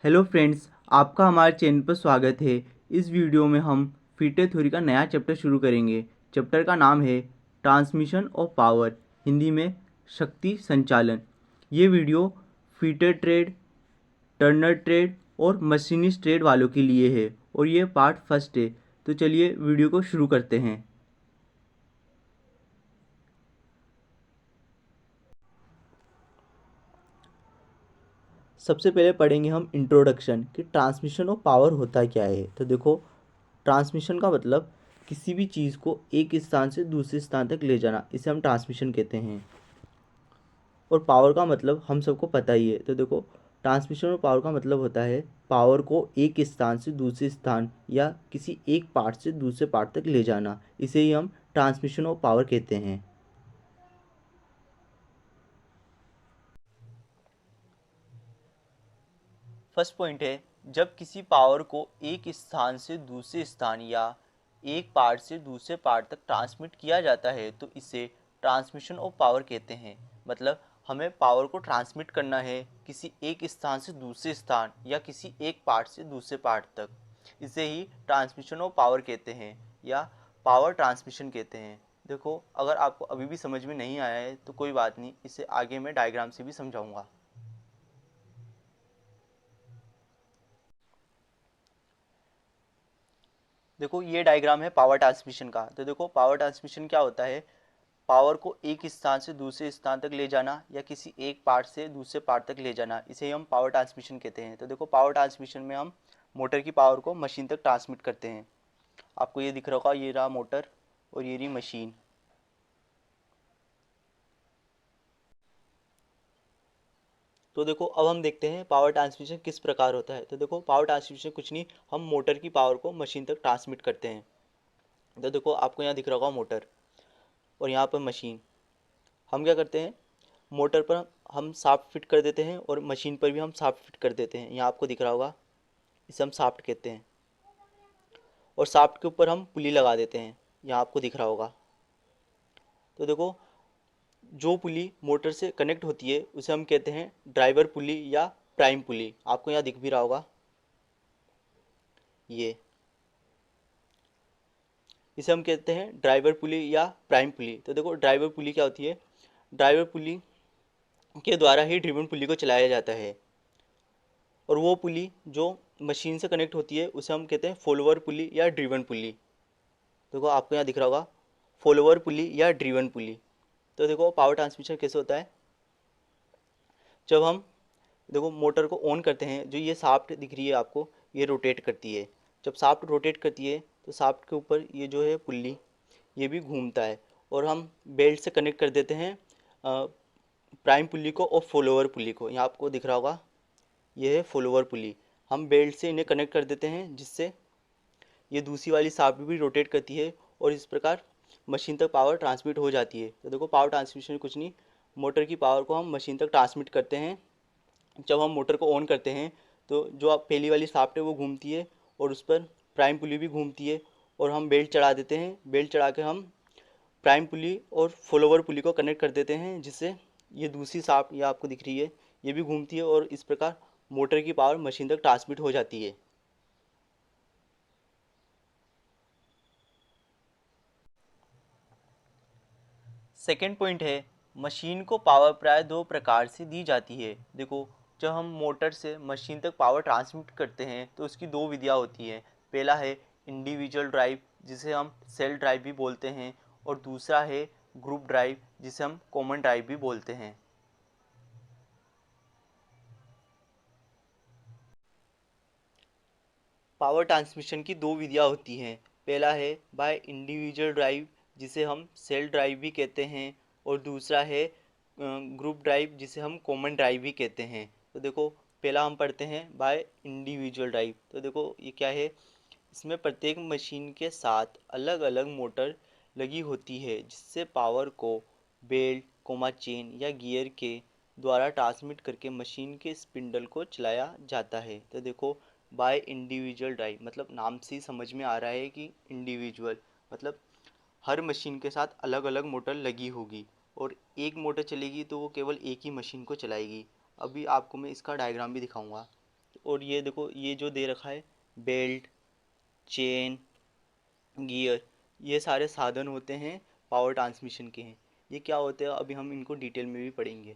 Hello friends, आपका हमारे channel पर स्वागत है। इस वीडियो में हम फीटर थ्योरी का नया चैप्टर शुरू करेंगे। चैप्टर का नाम है ट्रांसमिशन ऑफ पावर, हिंदी में शक्ति संचालन। ये video fitter trade, Turner trade और मशीनिस्ट ट्रेड वालों के लिए है और ये पार्ट फर्स्ट है। तो चलिए वीडियो को शुरू करते हैं। सबसे पहले पढ़ेंगे हम इंट्रोडक्शन कि ट्रांसमिशन ऑफ पावर होता क्या है। तो देखो, ट्रांसमिशन का मतलब किसी भी चीज़ को एक स्थान से दूसरे स्थान तक ले जाना, इसे हम ट्रांसमिशन कहते हैं। और पावर का मतलब हम सबको पता ही है। तो देखो, ट्रांसमिशन और पावर का मतलब होता है पावर को एक स्थान से दूसरे स्थान या किसी एक पार्ट से दूसरे पार्ट तक ले जाना, इसे ही हम ट्रांसमिशन ऑफ पावर कहते हैं। फर्स्ट पॉइंट है, जब किसी पावर को एक स्थान से दूसरे स्थान या एक पार्ट से दूसरे पार्ट तक ट्रांसमिट किया जाता है तो इसे ट्रांसमिशन ऑफ पावर कहते हैं। मतलब हमें पावर को ट्रांसमिट करना है किसी एक स्थान से दूसरे स्थान या किसी एक पार्ट से दूसरे पार्ट तक, इसे ही ट्रांसमिशन ऑफ पावर कहते हैं या पावर ट्रांसमिशन कहते हैं। देखो, अगर आपको अभी भी समझ में नहीं आया है तो कोई बात नहीं, इसे आगे मैं डायग्राम से भी समझाऊंगा। देखो, ये डायग्राम है पावर ट्रांसमिशन का। तो देखो, पावर ट्रांसमिशन क्या होता है, पावर को एक स्थान से दूसरे स्थान तक ले जाना या किसी एक पार्ट से दूसरे पार्ट तक ले जाना, इसे हम पावर ट्रांसमिशन कहते हैं। तो देखो, पावर ट्रांसमिशन में हम मोटर की पावर को मशीन तक ट्रांसमिट करते हैं। आपको ये दिख रहा होगा, ये रहा मोटर और ये रही मशीन। तो देखो, अब हम देखते हैं पावर ट्रांसमिशन किस प्रकार होता है। तो देखो, पावर ट्रांसमिशन कुछ नहीं, हम मोटर की पावर को मशीन तक ट्रांसमिट करते हैं। तो देखो, आपको यहाँ दिख रहा होगा मोटर और यहाँ पर मशीन। हम क्या करते हैं, मोटर पर हम शाफ्ट फिट कर देते हैं और मशीन पर भी हम शाफ्ट फिट कर देते हैं। यहाँ आपको दिख रहा होगा, इसे हम शाफ्ट कहते हैं। और शाफ्ट के ऊपर हम पुली लगा देते हैं, यहाँ आपको दिख रहा होगा। तो देखो, जो पुली मोटर से कनेक्ट होती है उसे हम कहते हैं ड्राइवर पुली या प्राइम पुली। आपको यहाँ दिख भी रहा होगा, ये इसे हम कहते हैं ड्राइवर पुली या प्राइम पुली। तो देखो, ड्राइवर पुली क्या होती है, ड्राइवर पुली के द्वारा ही ड्रिवन पुली को चलाया जाता है। और वो पुली जो मशीन से कनेक्ट होती है उसे हम कहते हैं फॉलोअर पुली या ड्रिवन पुली। देखो, आपको यहाँ दिख रहा होगा फॉलोअर पुली या ड्रिवन पुली। तो देखो, पावर ट्रांसमिशन कैसे होता है, जब हम देखो मोटर को ऑन करते हैं, जो ये शाफ्ट दिख रही है आपको, ये रोटेट करती है। जब शाफ्ट रोटेट करती है तो शाफ्ट के ऊपर ये जो है पुल्ली, ये भी घूमता है और हम बेल्ट से कनेक्ट कर देते हैं प्राइम पुल्ली को और फॉलोअर पुल्ली को। यहाँ आपको दिख रहा होगा, ये है फॉलोअर पुली। हम बेल्ट से इन्हें कनेक्ट कर देते हैं, जिससे ये दूसरी वाली शाफ्ट भी रोटेट करती है और इस प्रकार मशीन तक पावर ट्रांसमिट हो जाती है। तो देखो, पावर ट्रांसमिशन कुछ नहीं, मोटर की पावर को हम मशीन तक ट्रांसमिट करते हैं। जब हम मोटर को ऑन करते हैं तो जो आप पहली वाली शाफ्ट है वो घूमती है और उस पर प्राइम पुली भी घूमती है और हम बेल्ट चढ़ा देते हैं। बेल्ट चढ़ा के हम प्राइम पुली और फॉलोवर पुली को कनेक्ट कर देते हैं, जिससे ये दूसरी शाफ्ट ये आपको दिख रही है, ये भी घूमती है और इस प्रकार मोटर की पावर मशीन तक ट्रांसमिट हो जाती है। सेकेंड पॉइंट है, मशीन को पावर प्राय दो प्रकार से दी जाती है। देखो, जब हम मोटर से मशीन तक पावर ट्रांसमिट करते हैं तो उसकी दो विधियाँ होती हैं। पहला है इंडिविजुअल ड्राइव, जिसे हम सेल ड्राइव भी बोलते हैं, और दूसरा है ग्रुप ड्राइव, जिसे हम कॉमन ड्राइव भी बोलते हैं। पावर ट्रांसमिशन की दो विधियाँ होती हैं। पहला है बाय इंडिविजुअल ड्राइव, जिसे हम सेल ड्राइव भी कहते हैं, और दूसरा है ग्रुप ड्राइव, जिसे हम कॉमन ड्राइव भी कहते हैं। तो देखो, पहला हम पढ़ते हैं बाय इंडिविजुअल ड्राइव। तो देखो, ये क्या है, इसमें प्रत्येक मशीन के साथ अलग अलग मोटर लगी होती है, जिससे पावर को बेल्ट कोमा चेन या गियर के द्वारा ट्रांसमिट करके मशीन के स्पिंडल को चलाया जाता है। तो देखो, बाय इंडिविजुअल ड्राइव मतलब नाम से ही समझ में आ रहा है कि इंडिविजुअल मतलब हर मशीन के साथ अलग अलग मोटर लगी होगी और एक मोटर चलेगी तो वो केवल एक ही मशीन को चलाएगी। अभी आपको मैं इसका डायग्राम भी दिखाऊंगा। और ये देखो ये जो दे रखा है बेल्ट, चेन, गियर, ये सारे साधन होते हैं पावर ट्रांसमिशन के हैं। ये क्या होते हैं अभी हम इनको डिटेल में भी पढ़ेंगे।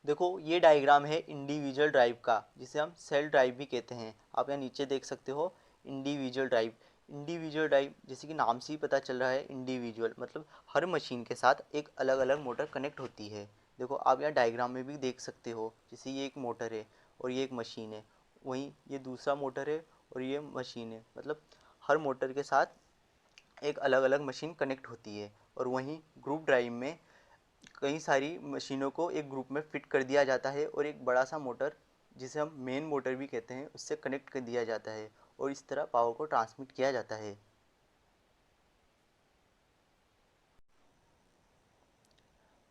देखो ये डायग्राम है इंडिविजुअल ड्राइव का, जिसे हम सेल्फ ड्राइव भी कहते हैं। आप यहाँ नीचे देख सकते हो इंडिविजुअल ड्राइव। इंडिविजुअल ड्राइव जैसे कि नाम से ही पता चल रहा है, इंडिविजुअल मतलब हर मशीन के साथ एक अलग अलग मोटर कनेक्ट होती है। देखो आप यहाँ डायग्राम में भी देख सकते हो, जैसे ये एक मोटर है और ये एक मशीन है, वहीं ये दूसरा मोटर है और ये मशीन है। मतलब हर मोटर के साथ एक अलग अलग मशीन कनेक्ट होती है। और वहीं ग्रुप ड्राइव में कई सारी मशीनों को एक ग्रुप में फिट कर दिया जाता है और एक बड़ा सा मोटर, जिसे हम मेन मोटर भी कहते हैं, उससे कनेक्ट कर दिया जाता है और इस तरह पावर को ट्रांसमिट किया जाता है।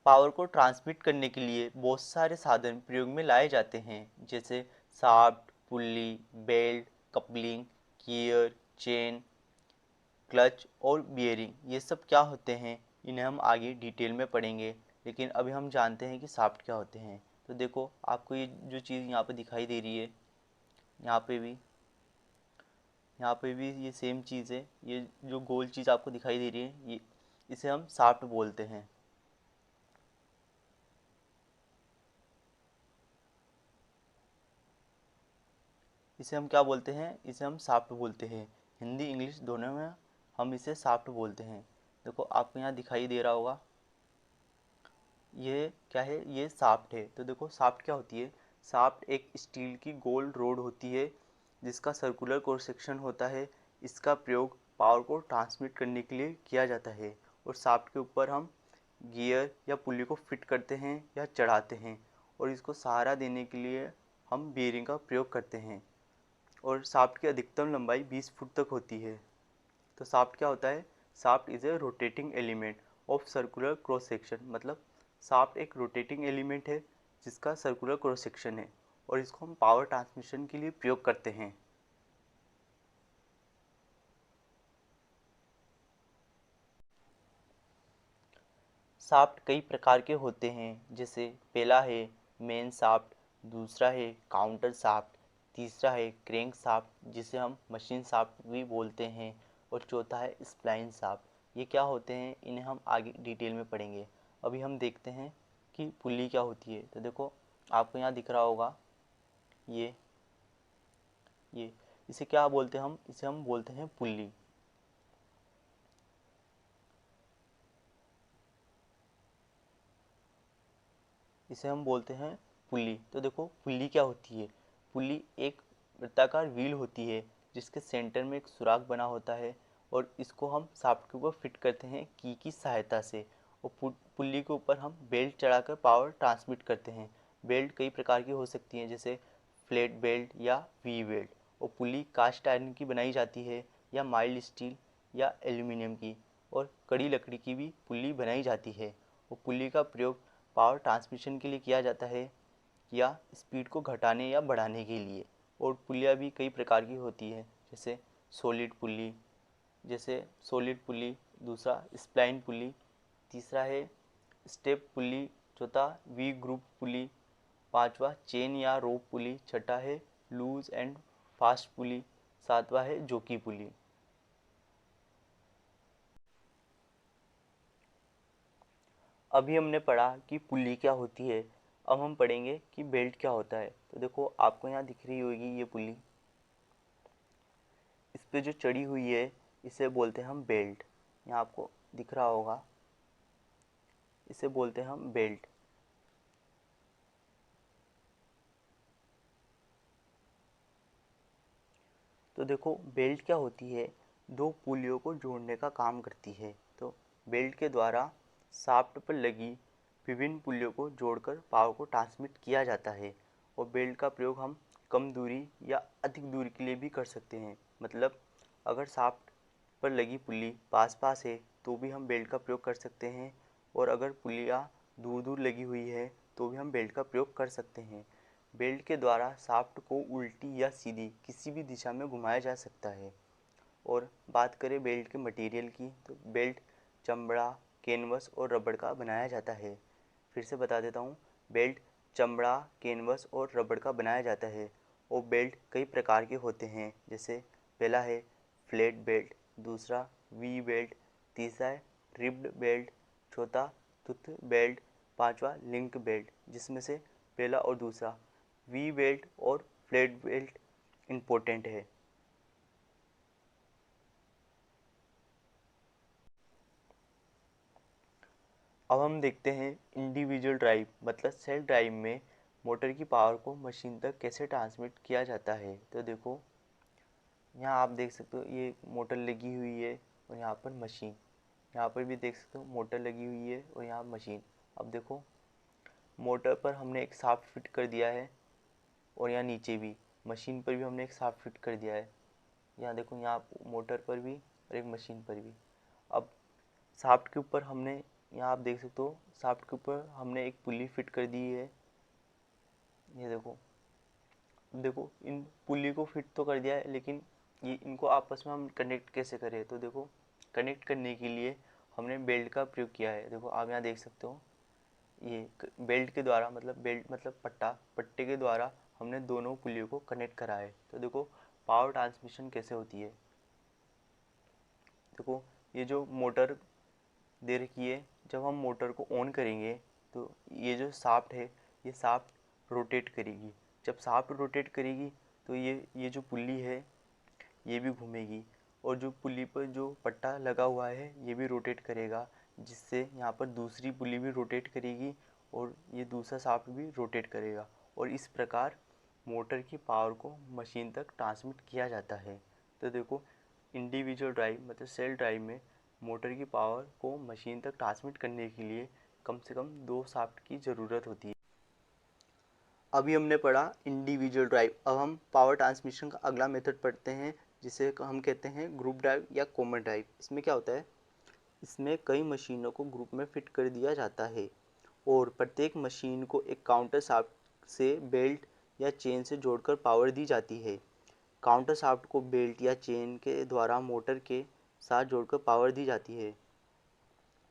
पावर को ट्रांसमिट करने के लिए बहुत सारे साधन प्रयोग में लाए जाते हैं, जैसे shaft, pulley, belt, coupling, gear, chain, clutch और बियरिंग। ये सब क्या होते हैं इन्हें हम आगे डिटेल में पढ़ेंगे, लेकिन अभी हम जानते हैं कि शाफ्ट क्या होते हैं। तो देखो आपको ये जो चीज़ यहाँ पे दिखाई दे रही है, यहाँ पे भी यहाँ पे भी ये सेम चीज़ है। ये जो गोल चीज़ आपको दिखाई दे रही है, ये इसे हम शाफ्ट बोलते हैं। इसे हम क्या बोलते हैं, इसे हम शाफ्ट बोलते हैं। हिंदी इंग्लिश दोनों में हम इसे शाफ्ट बोलते हैं। देखो आपको यहाँ दिखाई दे रहा होगा, ये क्या है, ये शाफ्ट है। तो देखो शाफ्ट क्या होती है, शाफ्ट एक स्टील की गोल रोड होती है जिसका सर्कुलर क्रॉस सेक्शन होता है। इसका प्रयोग पावर को ट्रांसमिट करने के लिए किया जाता है और शाफ्ट के ऊपर हम गियर या पुल्ली को फिट करते हैं या चढ़ाते हैं और इसको सहारा देने के लिए हम बेयरिंग का प्रयोग करते हैं। और शाफ्ट की अधिकतम लंबाई 20 फुट तक होती है। तो शाफ्ट क्या होता है, shaft is a rotating element of circular cross section. मतलब शाफ्ट एक रोटेटिंग एलिमेंट है जिसका सर्कुलर क्रॉस सेक्शन है और इसको हम पावर ट्रांसमिशन के लिए प्रयोग करते हैं। शाफ्ट कई प्रकार के होते हैं, जैसे पहला है मेन शाफ्ट, दूसरा है काउंटर शाफ्ट, तीसरा है क्रैंक शाफ्ट जिसे हम मशीन शाफ्ट भी बोलते हैं, और चौथा है स्प्लाइन शाफ्ट। ये क्या होते हैं इन्हें हम आगे डिटेल में पढ़ेंगे। अभी हम देखते हैं कि पुल्ली क्या होती है। तो देखो आपको यहाँ दिख रहा होगा, ये ये इसे क्या बोलते हैं, हम इसे हम बोलते हैं पुल्ली। इसे हम बोलते हैं पुल्ली। तो देखो पुल्ली क्या होती है, पुल्ली एक वृत्ताकार व्हील होती है जिसके सेंटर में एक सुराख बना होता है और इसको हम शाफ्ट के ऊपर फिट करते हैं की सहायता से। और पुल्ली के ऊपर हम बेल्ट चढ़ाकर पावर ट्रांसमिट करते हैं। बेल्ट कई प्रकार की हो सकती हैं, जैसे फ्लैट बेल्ट या वी बेल्ट। और पुल्ली कास्ट आयरन की बनाई जाती है या माइल्ड स्टील या एल्यूमिनियम की, और कड़ी लकड़ी की भी पुल्ली बनाई जाती है। और पुल्ली का प्रयोग पावर ट्रांसमिशन के लिए किया जाता है या स्पीड को घटाने या बढ़ाने के लिए। और पुलियाँ भी कई प्रकार की होती है, जैसे सॉलिड पुली, जैसे सॉलिड पुली, दूसरा स्प्लाइन पुली, तीसरा है स्टेप पुली, चौथा वी ग्रुप पुली, पांचवा चेन या रोप पुली, छठा है लूज एंड फास्ट पुली, सातवां है जोकी पुली। अभी हमने पढ़ा कि पुल्ली क्या होती है, अब हम पढ़ेंगे कि बेल्ट क्या होता है। तो देखो आपको यहाँ दिख रही होगी ये पुल्ली, इस पे जो चढ़ी हुई है इसे बोलते हैं हम बेल्ट। यहाँ आपको दिख रहा होगा, इसे बोलते हैं हम बेल्ट। तो देखो बेल्ट क्या होती है, दो पुलियों को जोड़ने का काम करती है। तो बेल्ट के द्वारा शाफ्ट पर लगी विभिन्न पुलियों को जोड़कर पावर को ट्रांसमिट किया जाता है। और बेल्ट का प्रयोग हम कम दूरी या अधिक दूरी के लिए भी कर सकते हैं। मतलब अगर शाफ्ट पर लगी पुल्ली पास पास है तो भी हम बेल्ट का प्रयोग कर सकते हैं, और अगर पुलियाँ दूर दूर लगी हुई है तो भी हम बेल्ट का प्रयोग कर सकते हैं। बेल्ट के द्वारा शाफ्ट को उल्टी या सीधी किसी भी दिशा में घुमाया जा सकता है। और बात करें बेल्ट के मटेरियल की, तो बेल्ट चमड़ा, कैनवस और रबड़ का बनाया जाता है। फिर से बता देता हूँ। बेल्ट चमड़ा, कैनवस और रबड़ का बनाया जाता है और बेल्ट कई प्रकार के होते हैं, जैसे पहला है फ्लैट बेल्ट, दूसरा वी बेल्ट, तीसरा है रिब्ड बेल्ट, चौथा टूथ बेल्ट, पांचवा लिंक बेल्ट। जिसमें से पहला और दूसरा वी बेल्ट और फ्लैट बेल्ट इम्पोर्टेंट है। अब हम देखते हैं इंडिविजुअल ड्राइव मतलब सेल्फ ड्राइव में मोटर की पावर को मशीन तक कैसे ट्रांसमिट किया जाता है। तो देखो, यहाँ आप देख सकते हो ये मोटर लगी हुई है और यहाँ पर मशीन, यहाँ पर भी देख सकते हो मोटर लगी हुई है और यहाँ मशीन। अब देखो, मोटर पर हमने एक शाफ्ट फिट कर दिया है और यहाँ नीचे भी मशीन पर भी हमने एक शाफ्ट फिट कर दिया है। यहाँ देखो, यहाँ मोटर पर भी और एक मशीन पर भी। अब शाफ्ट के ऊपर हमने, यहाँ आप देख सकते हो शाफ्ट के ऊपर हमने एक पुली फिट कर दी है। ये देखो, देखो इन पुली को फिट तो कर दिया है, लेकिन ये इनको आपस में हम कनेक्ट कैसे करें। तो देखो, कनेक्ट करने के लिए हमने बेल्ट का प्रयोग किया है। देखो आप यहाँ देख सकते हो, ये बेल्ट के द्वारा, मतलब बेल्ट मतलब पट्टे के द्वारा हमने दोनों पुलियों को कनेक्ट करा है। तो देखो पावर ट्रांसमिशन कैसे होती है। देखो, ये जो मोटर दे रखी है, जब हम मोटर को ऑन करेंगे तो ये जो शाफ्ट है, ये शाफ्ट रोटेट करेगी। जब शाफ्ट रोटेट करेगी तो ये जो पुल्ली है ये भी घूमेगी और जो पुल्ली पर जो पट्टा लगा हुआ है ये भी रोटेट करेगा, जिससे यहाँ पर दूसरी पुल्ली भी रोटेट करेगी और ये दूसरा शाफ्ट भी रोटेट करेगा और इस प्रकार मोटर की पावर को मशीन तक ट्रांसमिट किया जाता है। तो देखो, इंडिविजुअल ड्राइव मतलब सेल्फ ड्राइव में मोटर की पावर को मशीन तक ट्रांसमिट करने के लिए कम से कम 2 शाफ्ट की ज़रूरत होती है। अभी हमने पढ़ा इंडिविजुअल ड्राइव। अब हम पावर ट्रांसमिशन का अगला मेथड पढ़ते हैं, जिसे हम कहते हैं ग्रुप ड्राइव या कॉमन ड्राइव। इसमें क्या होता है, इसमें कई मशीनों को ग्रुप में फिट कर दिया जाता है और प्रत्येक मशीन को एक काउंटर शाफ्ट से बेल्ट या चेन से जोड़कर पावर दी जाती है। काउंटर शाफ्ट को बेल्ट या चेन के द्वारा मोटर के साथ जोड़कर पावर दी जाती है।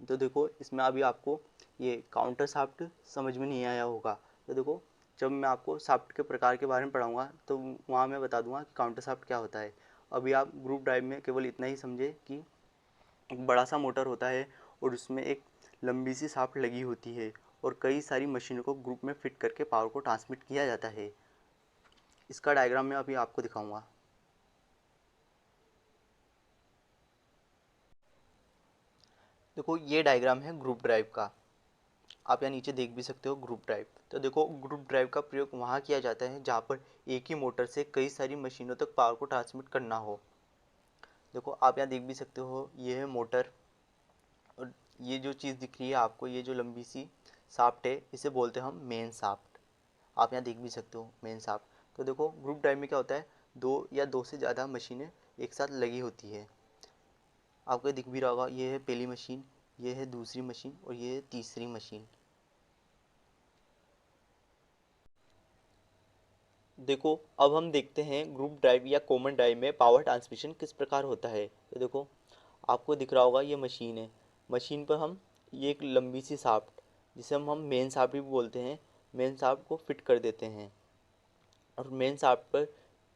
तो देखो, इसमें अभी आपको ये काउंटर शाफ्ट समझ में नहीं आया होगा। तो देखो, जब मैं आपको शाफ्ट के प्रकार के बारे में पढ़ाऊँगा तो वहाँ मैं बता दूँगा कि काउंटर शाफ्ट क्या होता है। अभी आप ग्रुप ड्राइव में केवल इतना ही समझे कि एक बड़ा सा मोटर होता है और उसमें एक लंबी सी शाफ्ट लगी होती है और कई सारी मशीनों को ग्रुप में फिट करके पावर को ट्रांसमिट किया जाता है। इसका डायग्राम मैं अभी आपको दिखाऊँगा। देखो, ये डायग्राम है ग्रुप ड्राइव का। आप यहाँ नीचे देख भी सकते हो ग्रुप ड्राइव। तो देखो, ग्रुप ड्राइव का प्रयोग वहाँ किया जाता है जहाँ पर एक ही मोटर से कई सारी मशीनों तक पावर को ट्रांसमिट करना हो। देखो, आप यहाँ देख भी सकते हो, ये है मोटर और ये जो चीज़ दिख रही है आपको, ये जो लंबी सी शाफ्ट है, इसे बोलते हैं हम मेन शाफ्ट। आप यहाँ देख भी सकते हो मेन शाफ्ट। तो देखो, ग्रुप ड्राइव में क्या होता है, दो या दो से ज़्यादा मशीनें एक साथ लगी होती है। आपको दिख भी रहा होगा, ये है पहली मशीन, ये है दूसरी मशीन और ये है तीसरी मशीन। देखो, अब हम देखते हैं ग्रुप ड्राइव या कॉमन ड्राइव में पावर ट्रांसमिशन किस प्रकार होता है। तो देखो, आपको दिख रहा होगा ये मशीन है। मशीन पर हम ये एक लंबी सी शाफ्ट, जिसे हम मेन शाफ्ट भी बोलते हैं, मेन शाफ्ट को फिट कर देते हैं और मेन शाफ्ट पर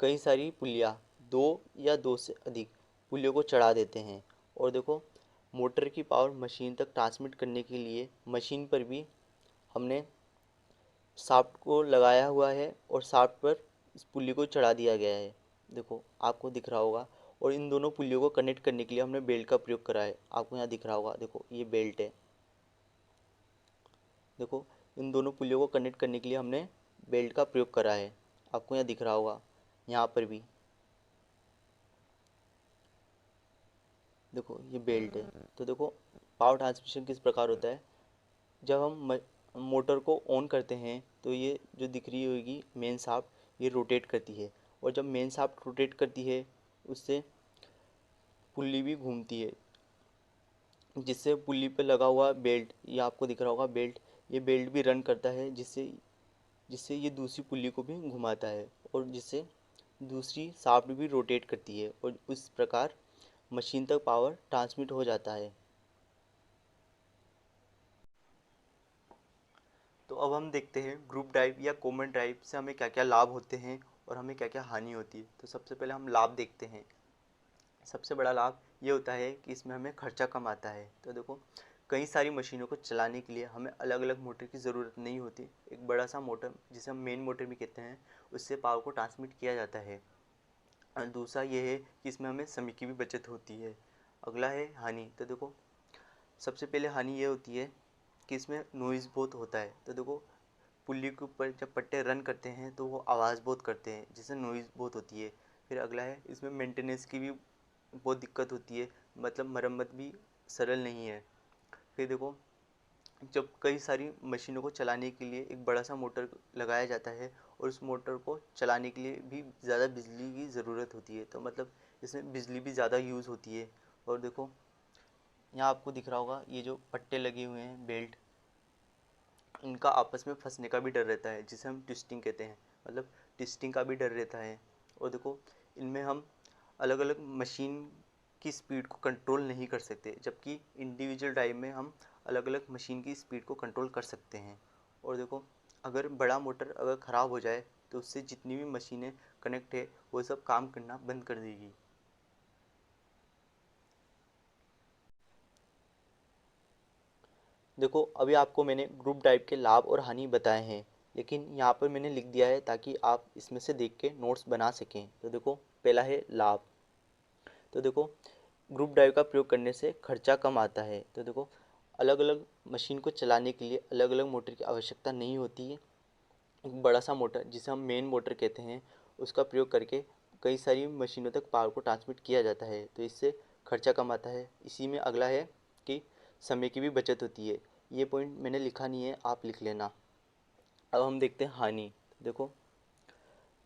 कई सारी पुलियाँ, दो या दो से अधिक पुलियों को चढ़ा देते हैं। और देखो, मोटर की पावर मशीन तक ट्रांसमिट करने के लिए मशीन पर भी हमने शाफ्ट को लगाया हुआ है और शाफ्ट पर इस पुल्ली को चढ़ा दिया गया है। देखो, आपको दिख रहा होगा। और इन दोनों पुल्लियों को कनेक्ट करने के लिए हमने बेल्ट का प्रयोग करा है। आपको यहाँ दिख रहा होगा, देखो ये बेल्ट है। देखो, इन दोनों पुल्लियों को कनेक्ट करने के लिए हमने बेल्ट का प्रयोग करा है। आपको यहाँ दिख रहा होगा, यहाँ पर भी देखो ये बेल्ट है। तो देखो, पावर ट्रांसमिशन किस प्रकार होता है। जब हम मोटर को ऑन करते हैं तो ये जो दिख रही होगी मेन शाफ्ट, ये रोटेट करती है और जब मेन शाफ्ट रोटेट करती है उससे पुल्ली भी घूमती है, जिससे पुल्ली पे लगा हुआ बेल्ट, ये आपको दिख रहा होगा बेल्ट, ये बेल्ट भी रन करता है, जिससे जिससे ये दूसरी पुल्ली को भी घुमाता है और जिससे दूसरी शाफ्ट भी रोटेट करती है और इस प्रकार मशीन तक पावर ट्रांसमिट हो जाता है। तो अब हम देखते हैं ग्रुप ड्राइव या कॉमन ड्राइव से हमें क्या क्या लाभ होते हैं और हमें क्या क्या हानि होती है। तो सबसे पहले हम लाभ देखते हैं। सबसे बड़ा लाभ ये होता है कि इसमें हमें खर्चा कम आता है। तो देखो, कई सारी मशीनों को चलाने के लिए हमें अलग अलग मोटर की ज़रूरत नहीं होती। एक बड़ा सा मोटर, जिसे हम मेन मोटर भी कहते हैं, उससे पावर को ट्रांसमिट किया जाता है। और दूसरा ये है कि इसमें हमें समय की भी बचत होती है। अगला है हानि। तो देखो, सबसे पहले हानि ये होती है कि इसमें नॉइज़ बहुत होता है। तो देखो, पुल्ली के ऊपर जब पट्टे रन करते हैं तो वो आवाज़ बहुत करते हैं, जिससे नॉइज़ बहुत होती है। फिर अगला है, इसमें मेंटेनेंस की भी बहुत दिक्कत होती है, मतलब मरम्मत भी सरल नहीं है। फिर देखो, जब कई सारी मशीनों को चलाने के लिए एक बड़ा सा मोटर लगाया जाता है और उस मोटर को चलाने के लिए भी ज़्यादा बिजली की ज़रूरत होती है, तो मतलब इसमें बिजली भी ज़्यादा यूज़ होती है। और देखो, यहाँ आपको दिख रहा होगा, ये जो पट्टे लगे हुए हैं बेल्ट, इनका आपस में फंसने का भी डर रहता है, जिसे हम ट्विस्टिंग कहते हैं, मतलब ट्विस्टिंग का भी डर रहता है। और देखो, इनमें हम अलग अलग मशीन की स्पीड को कंट्रोल नहीं कर सकते, जबकि इंडिविजुअल ड्राइव में हम अलग अलग मशीन की स्पीड को कंट्रोल कर सकते हैं। और देखो, अगर बड़ा मोटर अगर ख़राब हो जाए तो उससे जितनी भी मशीनें कनेक्ट है वो सब काम करना बंद कर देगी। देखो, अभी आपको मैंने ग्रुप ड्राइव के लाभ और हानि बताए हैं, लेकिन यहाँ पर मैंने लिख दिया है ताकि आप इसमें से देख के नोट्स बना सकें। तो देखो, पहला है लाभ। तो देखो, ग्रुप ड्राइव का प्रयोग करने से खर्चा कम आता है। तो देखो, अलग अलग मशीन को चलाने के लिए अलग अलग मोटर की आवश्यकता नहीं होती है। एक बड़ा सा मोटर, जिसे हम मेन मोटर कहते हैं, उसका प्रयोग करके कई सारी मशीनों तक पावर को ट्रांसमिट किया जाता है, तो इससे खर्चा कम आता है। इसी में अगला है कि समय की भी बचत होती है। ये पॉइंट मैंने लिखा नहीं है, आप लिख लेना। अब हम देखते हैं हानि। देखो,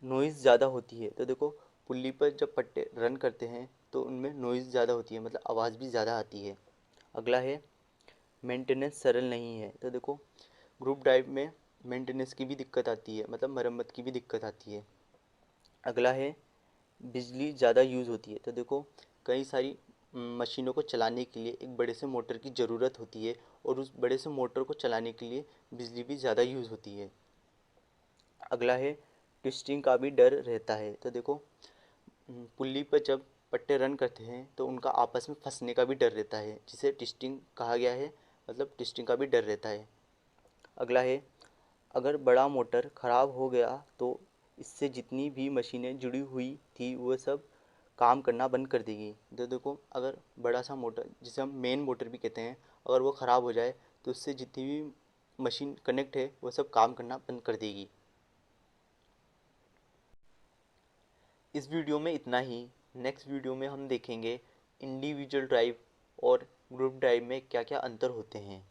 नॉइज़ ज़्यादा होती है। तो देखो, पुल्ली पर जब पट्टे रन करते हैं तो उनमें नॉइज़ ज़्यादा होती है, मतलब आवाज़ भी ज़्यादा आती है। अगला है मेंटेनेंस सरल नहीं है। तो देखो, ग्रुप ड्राइव में मेंटेनेंस की भी दिक्कत आती है, मतलब मरम्मत की भी दिक्कत आती है। अगला है बिजली ज़्यादा यूज़ होती है। तो देखो, कई सारी मशीनों को चलाने के लिए एक बड़े से मोटर की ज़रूरत होती है, और उस बड़े से मोटर को चलाने के लिए बिजली भी ज़्यादा यूज़ होती है। अगला है ट्विस्टिंग का भी डर रहता है। तो देखो, पुल्ली पर जब पट्टे रन करते हैं तो उनका आपस में फंसने का भी डर रहता है, जिसे ट्विस्टिंग कहा गया है, मतलब ट्विस्टिंग का भी डर रहता है। अगला है, अगर बड़ा मोटर ख़राब हो गया तो इससे जितनी भी मशीनें जुड़ी हुई थी वो सब काम करना बंद कर देगी। तो देखो, अगर बड़ा सा मोटर, जिसे हम मेन मोटर भी कहते हैं, अगर वो ख़राब हो जाए तो उससे जितनी भी मशीन कनेक्ट है वो सब काम करना बंद कर देगी। इस वीडियो में इतना ही। नेक्स्ट वीडियो में हम देखेंगे इंडिविजुअल ड्राइव और ग्रुप ड्राइव में क्या क्या अंतर होते हैं।